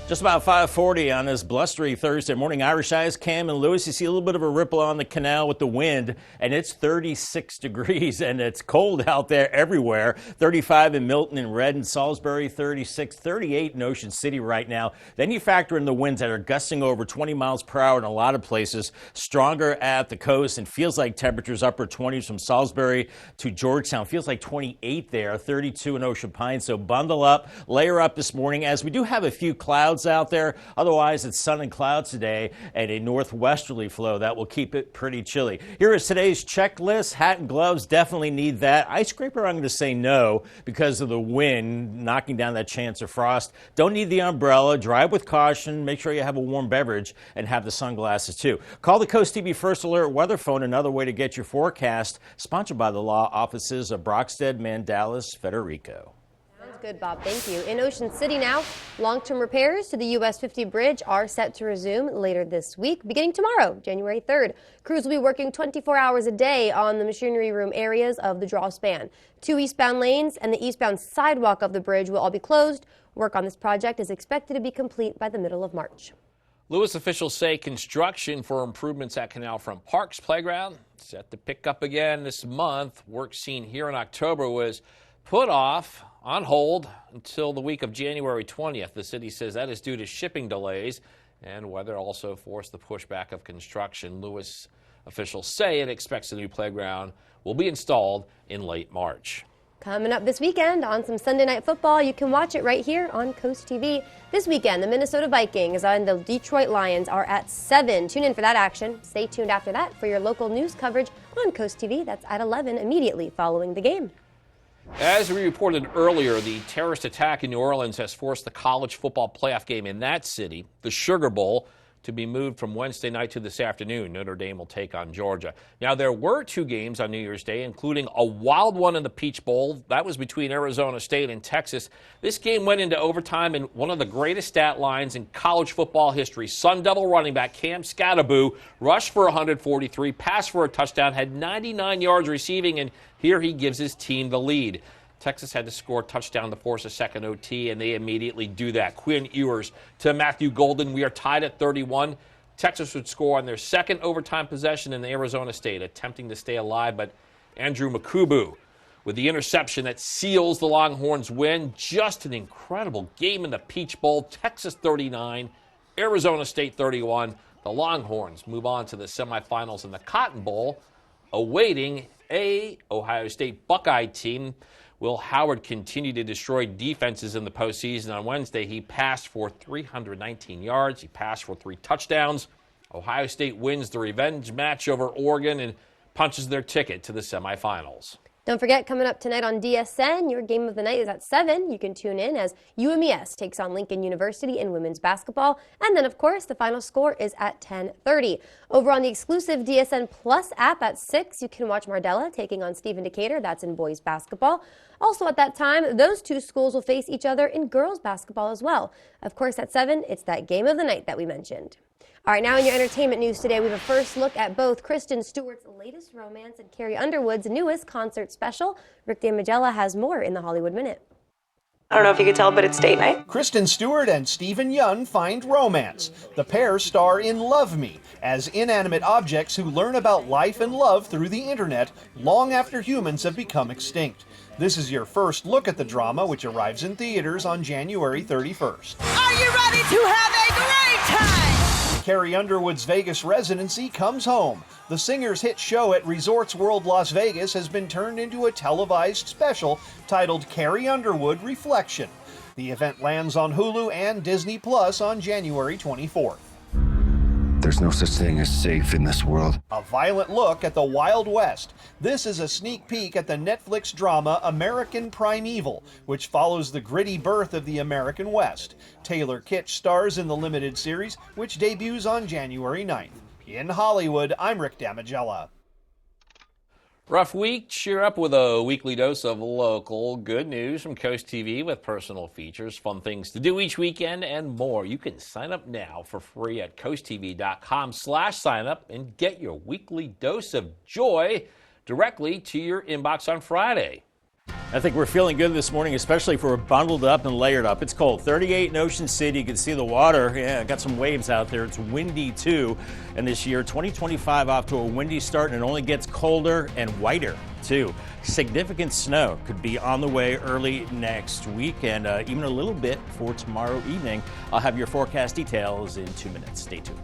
Just about 5:40 on this blustery Thursday morning. Irish Eyes, Cam and Lewis, you see a little bit of a ripple on the canal with the wind, and it's 36 degrees, and it's cold out there everywhere. 35 in Milton and Red and Salisbury, 36, 38 in Ocean City right now. Then you factor in the winds that are gusting over 20 miles per hour in a lot of places, stronger at the coast, and feels like temperatures upper 20s from Salisbury to Georgetown. Feels like 28 there, 32 in Ocean Pines. So bundle up, layer up this morning, as we do have a few clouds out there. Otherwise, it's sun and clouds today and a northwesterly flow that will keep it pretty chilly. Here is today's checklist. Hat and gloves, definitely need that. Ice scraper, I'm going to say no because of the wind knocking down that chance of frost. Don't need the umbrella. Drive with caution. Make sure you have a warm beverage and have the sunglasses too. Call the Coast TV First Alert weather phone, another way to get your forecast. Sponsored by the law offices of Brockstead, Mandalis, Federico. Good, Bob. Thank you. In Ocean City now, long-term repairs to the US 50 bridge are set to resume later this week, beginning tomorrow, January 3rd. Crews will be working 24 hours a day on the machinery room areas of the draw span. 2 eastbound lanes and the eastbound sidewalk of the bridge will all be closed. Work on this project is expected to be complete by the middle of March. Lewis officials say construction for improvements at Canal Front Park's playground set to pick up again this month. Work seen here in October was put off on hold until the week of January 20th. The city says that is due to shipping delays, and weather also forced the pushback of construction. Lewis officials say it expects the new playground will be installed in late March. Coming up this weekend on some Sunday Night Football, you can watch it right here on Coast TV. This weekend, the Minnesota Vikings and the Detroit Lions are at 7. Tune in for that action. Stay tuned after that for your local news coverage on Coast TV. That's at 11 immediately following the game. As we reported earlier, the terrorist attack in New Orleans has forced the college football playoff game in that city, the Sugar Bowl, to be moved from Wednesday night to this afternoon. Notre Dame will take on Georgia. Now, there were 2 games on New Year's Day, including a wild one in the Peach Bowl. That was between Arizona State and Texas. This game went into overtime, and one of the greatest stat lines in college football history. Sun Devil running back Cam Scattaboo rushed for 143, passed for a touchdown, had 99 yards receiving, and here he gives his team the lead. Texas had to score a touchdown to force a second OT, and they immediately do that. Quinn Ewers to Matthew Golden. We are tied at 31. Texas would score on their second overtime possession in Arizona State, attempting to stay alive, but Andrew Makubu with the interception that seals the Longhorns' win. Just an incredible game in the Peach Bowl. Texas 39, Arizona State 31. The Longhorns move on to the semifinals in the Cotton Bowl, awaiting a Ohio State Buckeye team. Will Howard continue to destroy defenses in the postseason? On Wednesday, he passed for 319 yards. He passed for 3 touchdowns. Ohio State wins the revenge match over Oregon and punches their ticket to the semifinals. Don't forget, coming up tonight on DSN, your game of the night is at 7. You can tune in as UMES takes on Lincoln University in women's basketball. And then, of course, the final score is at 10:30. Over on the exclusive DSN Plus app at 6, you can watch Mardella taking on Stephen Decatur. That's in boys basketball. Also at that time, those 2 schools will face each other in girls basketball as well. Of course, at 7, it's that game of the night that we mentioned. All right, now in your entertainment news today, we have a first look at both Kristen Stewart's latest romance and Carrie Underwood's newest concert special. Rick DeMagella has more in the Hollywood Minute. I don't know if you could tell, but it's date night. Kristen Stewart and Stephen Yeun find romance. The pair star in Love Me as inanimate objects who learn about life and love through the internet long after humans have become extinct. This is your first look at the drama, which arrives in theaters on January 31st. Are you ready to have a great time? Carrie Underwood's Vegas residency comes home. The singer's hit show at Resorts World Las Vegas has been turned into a televised special titled Carrie Underwood Reflection. The event lands on Hulu and Disney Plus on January 24th. There's no such thing as safe in this world. A violent look at the Wild West. This is a sneak peek at the Netflix drama American Primeval, which follows the gritty birth of the American West. Taylor Kitsch stars in the limited series, which debuts on January 9th. In Hollywood, I'm Rick Damigella. Rough week? Cheer up with a weekly dose of local good news from Coast TV with personal features, fun things to do each weekend, and more. You can sign up now for free at coasttv.com/signup and get your weekly dose of joy directly to your inbox on Friday. I think we're feeling good this morning, especially if we're bundled up and layered up. It's cold. 38 in Ocean City. You can see the water. Yeah, got some waves out there. It's windy, too. And this year, 2025 off to a windy start, and it only gets colder and whiter, too. Significant snow could be on the way early next week, and even a little bit for tomorrow evening. I'll have your forecast details in 2 minutes. Stay tuned.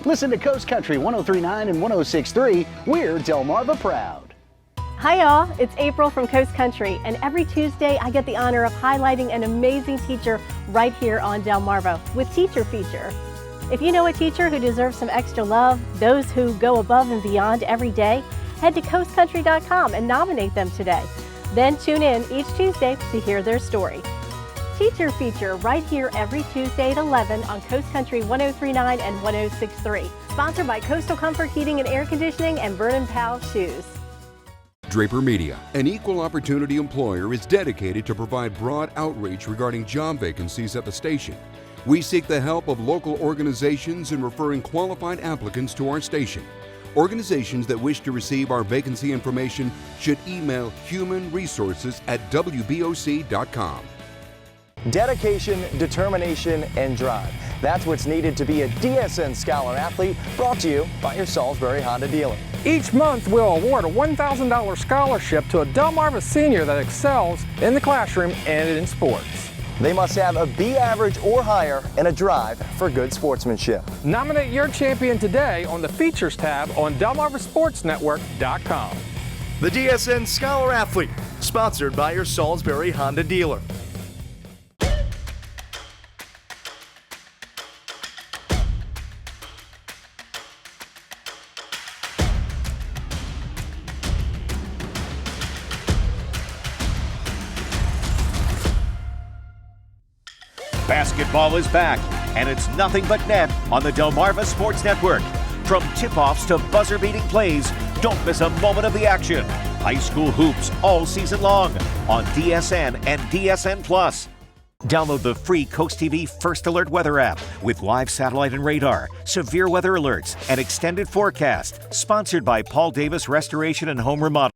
Listen to Coast Country 103.9 and 106.3. We're Delmarva proud. Hi y'all, it's April from Coast Country, and every Tuesday I get the honor of highlighting an amazing teacher right here on Delmarva with Teacher Feature. If you know a teacher who deserves some extra love, those who go above and beyond every day, head to coastcountry.com and nominate them today. Then tune in each Tuesday to hear their story. Teacher Feature right here every Tuesday at 11 on Coast Country 103.9 and 106.3. Sponsored by Coastal Comfort Heating and Air Conditioning and Vernon Powell Shoes. Draper Media, an equal opportunity employer, is dedicated to provide broad outreach regarding job vacancies at the station. We seek the help of local organizations in referring qualified applicants to our station. Organizations that wish to receive our vacancy information should email humanresources@wboc.com. Dedication, determination, and drive. That's what's needed to be a DSN Scholar Athlete, brought to you by your Salisbury Honda dealer. Each month, we'll award a $1,000 scholarship to a Delmarva senior that excels in the classroom and in sports. They must have a B average or higher and a drive for good sportsmanship. Nominate your champion today on the Features tab on DelmarvaSportsNetwork.com. The DSN Scholar Athlete, sponsored by your Salisbury Honda dealer. Basketball is back, and it's nothing but net on the Delmarva Sports Network. From tip-offs to buzzer-beating plays, don't miss a moment of the action. High school hoops all season long on DSN and DSN+. Download the free Coast TV First Alert weather app with live satellite and radar, severe weather alerts, and extended forecast. Sponsored by Paul Davis Restoration and Home Remodel.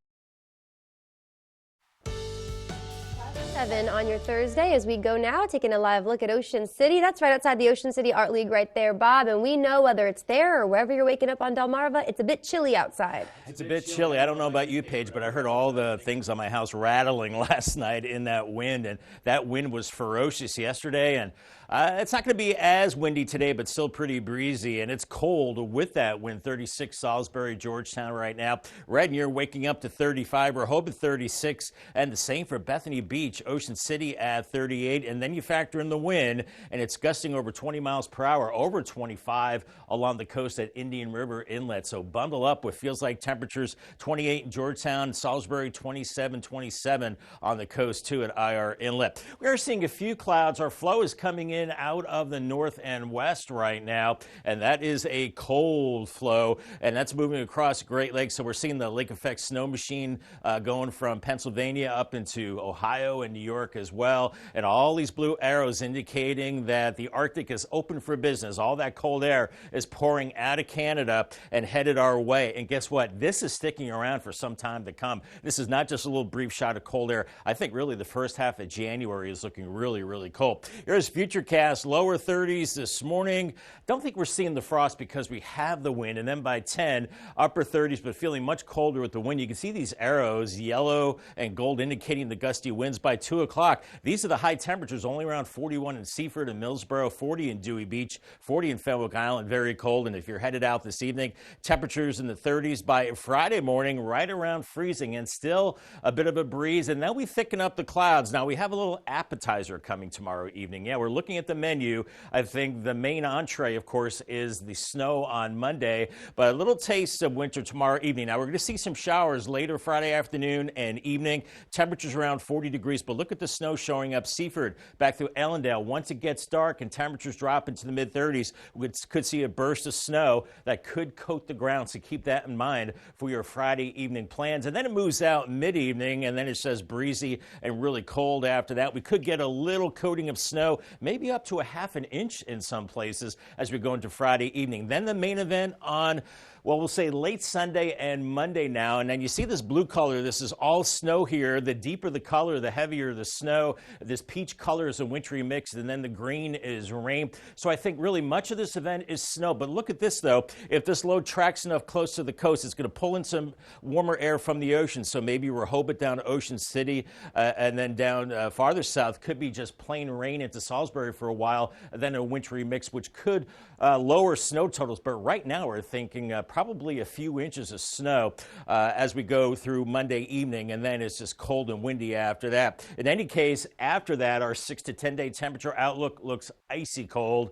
7 on your Thursday as we go now, taking a live look at Ocean City. That's right outside the Ocean City Art League right there, Bob. And we know whether it's there or wherever you're waking up on Delmarva, it's a bit chilly outside. It's a bit chilly. I don't know about you, Paige, but I heard all the things on my house rattling last night in that wind. And that wind was ferocious yesterday. And it's not going to be as windy today, but still pretty breezy. And it's cold with that wind. 36 Salisbury, Georgetown right now. Red, you're waking up to 35. We're hoping 36. And the same for Bethany Beach, Ocean City at 38. And then you factor in the wind, and it's gusting over 20 miles per hour, over 25 along the coast at Indian River Inlet. So bundle up with feels like temperatures 28 in Georgetown, Salisbury 27, 27 on the coast too at IR Inlet. We are seeing a few clouds. Our flow is coming in out of the north and west right now, and that is a cold flow, and that's moving across Great Lakes. So we're seeing the lake effect snow machine going from Pennsylvania up into Ohio and New York as well, and all these blue arrows indicating that the Arctic is open for business. All that cold air is pouring out of Canada and headed our way. And guess what? This is sticking around for some time to come. This is not just a little brief shot of cold air. I think really the first half of January is looking really, really cold. Here's Futurecast, lower 30s this morning. Don't think we're seeing the frost because we have the wind. And then by 10, upper 30s, but feeling much colder with the wind. You can see these arrows, yellow and gold, indicating the gusty winds by 2 o'clock. truck. These are the high temperatures, only around 41 in Seaford and Millsboro, 40 in Dewey Beach, 40 in Fenwick Island, very cold. And if you're headed out this evening, temperatures in the 30s by Friday morning, right around freezing, and still a bit of a breeze. And then we thicken up the clouds. Now, we have a little appetizer coming tomorrow evening. Yeah, we're looking at the menu. I think the main entree, of course, is the snow on Monday, but a little taste of winter tomorrow evening. Now, we're going to see some showers later Friday afternoon and evening. Temperatures around 40 degrees, but look at the snow showing up Seaford back through Ellendale. Once it gets dark and temperatures drop into the mid-30s, we could see a burst of snow that could coat the ground, so keep that in mind for your Friday evening plans. And then it moves out mid-evening, and then it says breezy and really cold after that. We could get a little coating of snow, maybe up to a half an inch in some places as we go into Friday evening. Then the main event on, well, we'll say late Sunday and Monday now. And then you see this blue color. This is all snow here. The deeper the color, the heavier the snow. This peach color is a wintry mix, and then the green is rain. So I think really much of this event is snow. But look at this, though. If this low tracks enough close to the coast, it's going to pull in some warmer air from the ocean. So maybe Rehoboth down to Ocean City, and then down farther south could be just plain rain into Salisbury for a while, and then a wintry mix, which could lower snow totals. But right now we're thinking probably a few inches of snow as we go through Monday evening, and then it's just cold and windy after that. In any case, after that, our 6 to 10 day temperature outlook looks icy cold.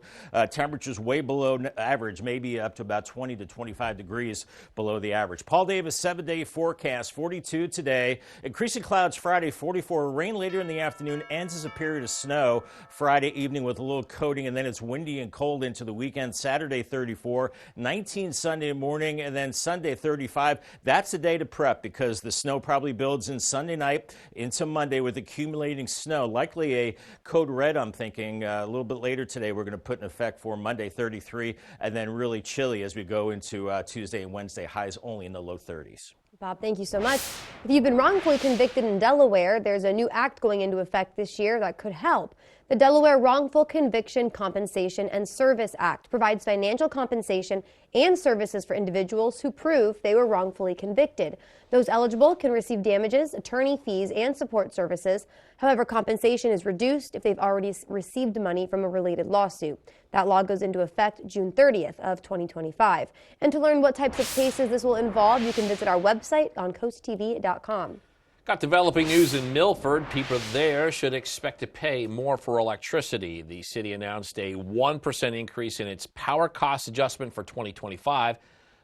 Temperatures way below average, maybe up to about 20 to 25 degrees below the average. Paul Davis 7-day forecast, 42 today. Increasing clouds Friday, 44. Rain later in the afternoon, ends as a period of snow Friday evening with a little coating, and then it's windy and cold into the weekend. Saturday 34, 19 Sunday morning, and then Sunday 35. That's the day to prep because the snow probably builds in Sunday night into Monday with accumulating snow. Likely a code red, I'm thinking. A little bit later today, we're going to put in effect for Monday 33, and then really chilly as we go into Tuesday and Wednesday. Highs only in the low 30s. Bob, thank you so much. If you've been wrongfully convicted in Delaware, there's a new act going into effect this year that could help. The Delaware Wrongful Conviction Compensation and Service Act provides financial compensation and services for individuals who prove they were wrongfully convicted. Those eligible can receive damages, attorney fees, and support services. However, compensation is reduced if they've already received money from a related lawsuit. That law goes into effect June 30th of 2025. And to learn what types of cases this will involve, you can visit our website on CoastTV.com. Got developing news in Milford. People there should expect to pay more for electricity. The city announced a 1% increase in its power cost adjustment for 2025,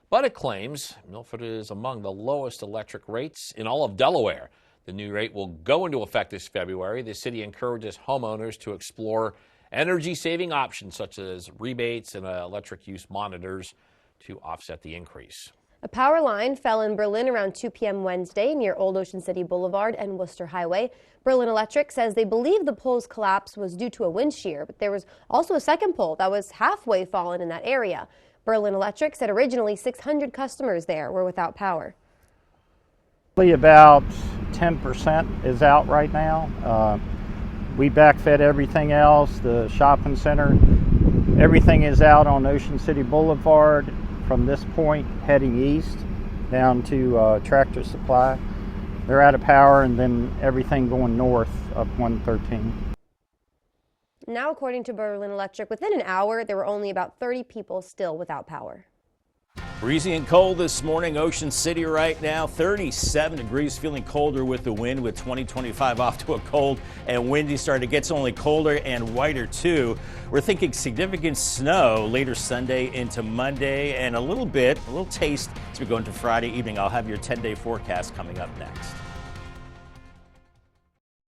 but it claims Milford is among the lowest electric rates in all of Delaware. The new rate will go into effect this February. The city encourages homeowners to explore energy-saving options such as rebates and electric use monitors to offset the increase. A power line fell in Berlin around 2 p.m. Wednesday near Old Ocean City Boulevard and Worcester Highway. Berlin Electric says they believe the pole's collapse was due to a wind shear, but there was also a second pole that was halfway fallen in that area. Berlin Electric said originally 600 customers there were without power. About 10% is out right now. We backfed everything else, the shopping center. Everything is out on Ocean City Boulevard from this point heading east down to Tractor Supply. They're out of power, and then everything going north up 113. Now, according to Berlin Electric, within an hour, there were only about 30 people still without power. Breezy and cold this morning. Ocean City right now, 37 degrees, feeling colder with the wind, with 2025 off to a cold and windy start. It gets only colder and whiter, too. We're thinking significant snow later Sunday into Monday, and a little taste as we go into Friday evening. I'll have your 10-day forecast coming up next.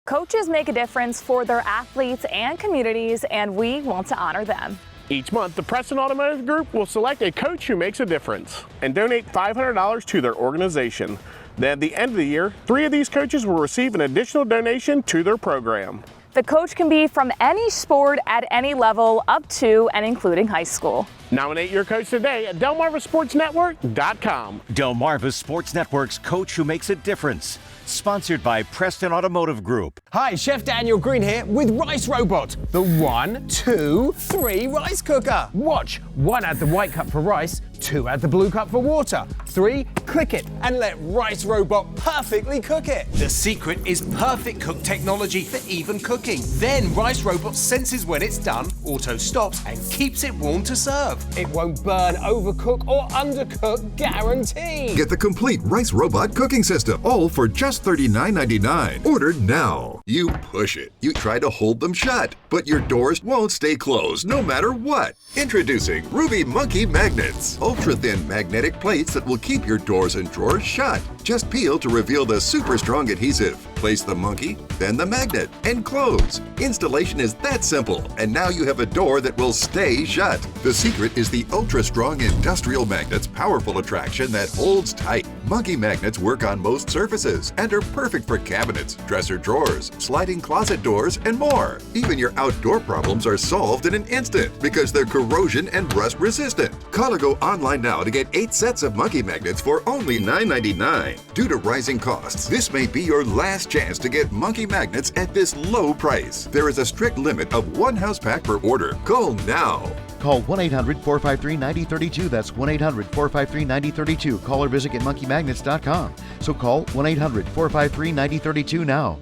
Coaches make a difference for their athletes and communities, and we want to honor them. Each month, the Preston Automotive Group will select a coach who makes a difference and donate $500 to their organization. Then at the end of the year, 3 of these coaches will receive an additional donation to their program. The coach can be from any sport at any level up to and including high school. Nominate your coach today at DelmarvaSportsNetwork.com. Delmarva Sports Network's Coach Who Makes a Difference. Sponsored by Preston Automotive Group. Hi, Chef Daniel Green here with Rice Robot, the 1, 2, 3 rice cooker. Watch 1 add the white cup for rice, 2, add the blue cup for water. 3, click it and let Rice Robot perfectly cook it. The secret is perfect cook technology for even cooking. Then Rice Robot senses when it's done, auto stops and keeps it warm to serve. It won't burn, overcook or undercook, guaranteed. Get the complete Rice Robot cooking system, all for just $39.99. Order now. You push it. You try to hold them shut, but your doors won't stay closed no matter what. Introducing Ruby Monkey Magnets. Ultra-thin magnetic plates that will keep your doors and drawers shut. Just peel to reveal the super strong adhesive. Place the monkey, then the magnet, and close. Installation is that simple, and now you have a door that will stay shut. The secret is the ultra-strong industrial magnet's powerful attraction that holds tight. Monkey magnets work on most surfaces and are perfect for cabinets, dresser drawers, sliding closet doors, and more. Even your outdoor problems are solved in an instant because they're corrosion and rust resistant. Call or go online now to get 8 sets of monkey magnets for only $9.99. Due to rising costs, this may be your last chance to get monkey magnets at this low price. There is a strict limit of 1 house pack per order. Call now. Call 1-800-453-9032. That's 1-800-453-9032. Call or visit getmonkeymagnets.com. So call 1-800-453-9032 now.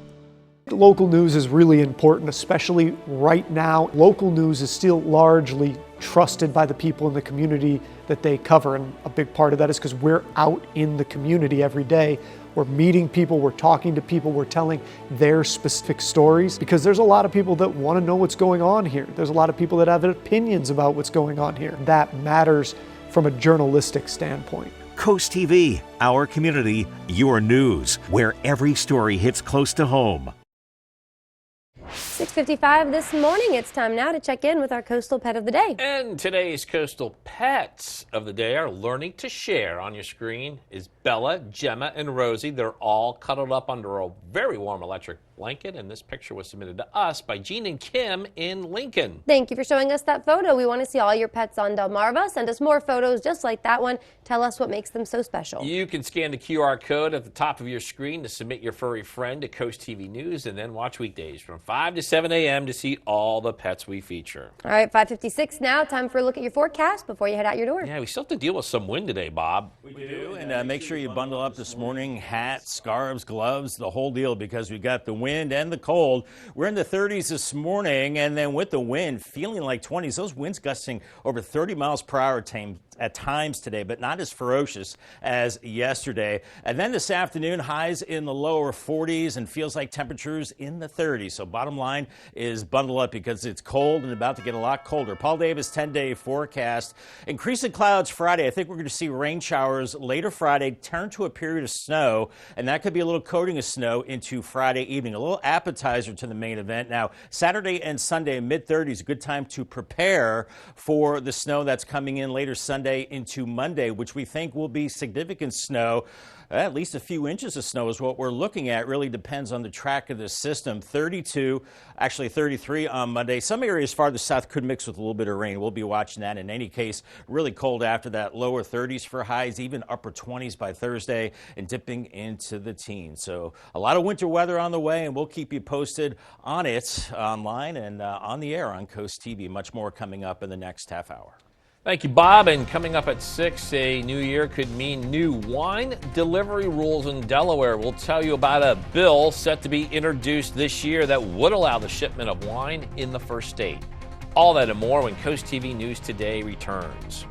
Local news is really important, especially right now. Local news is still largely trusted by the people in the community that they cover, and a big part of that is because we're out in the community every day. We're meeting people, we're talking to people, we're telling their specific stories, because there's a lot of people that want to know what's going on here. There's a lot of people that have opinions about what's going on here. That matters from a journalistic standpoint. Coast TV, our community, your news, where every story hits close to home. 6:55 this morning. It's time now to check in with our coastal pet of the day. And today's coastal pets of the day are learning to share. On your screen is Bella, Gemma, and Rosie. They're all cuddled up under a very warm electric blanket, and this picture was submitted to us by Jean and Kim in Lincoln. Thank you for showing us that photo. We want to see all your pets on Delmarva. Send us more photos just like that one. Tell us what makes them so special. You can scan the QR code at the top of your screen to submit your furry friend to Coast TV News, and then watch weekdays from 5 to 7 a.m. to see all the pets we feature. All right, 5:56 now. Time for a look at your forecast before you head out your door. Yeah, we still have to deal with some wind today, Bob. We do, and make sure you bundle up this morning. Hats, scarves, gloves, the whole deal, because we've got the wind and the cold. We're in the 30s this morning, and then with the wind feeling like 20s, those winds gusting over 30 miles per hour at times today, but not as ferocious as yesterday. And then this afternoon, highs in the lower 40s and feels like temperatures in the 30s. So bottom line is bundle up because it's cold and about to get a lot colder. Paul Davis 10-day forecast. Increasing clouds Friday. I think we're going to see rain showers later Friday, turn to a period of snow, and that could be a little coating of snow into Friday evening. A little appetizer to the main event. Now, Saturday and Sunday, mid-30s, a good time to prepare for the snow that's coming in later Sunday into Monday, which we think will be significant snow. At least a few inches of snow is what we're looking at. Really depends on the track of the system. 32, actually 33 on Monday. Some areas farther south could mix with a little bit of rain. We'll be watching that. In any case, really cold after that. Lower 30s for highs, even upper 20s by Thursday, and dipping into the teens. So a lot of winter weather on the way, and we'll keep you posted on it online and on the air on Coast TV. Much more coming up in the next half hour. Thank you, Bob. And coming up at 6, a new year could mean new wine delivery rules in Delaware. We'll tell you about a bill set to be introduced this year that would allow the shipment of wine in the first state. All that and more when Coast TV News Today returns.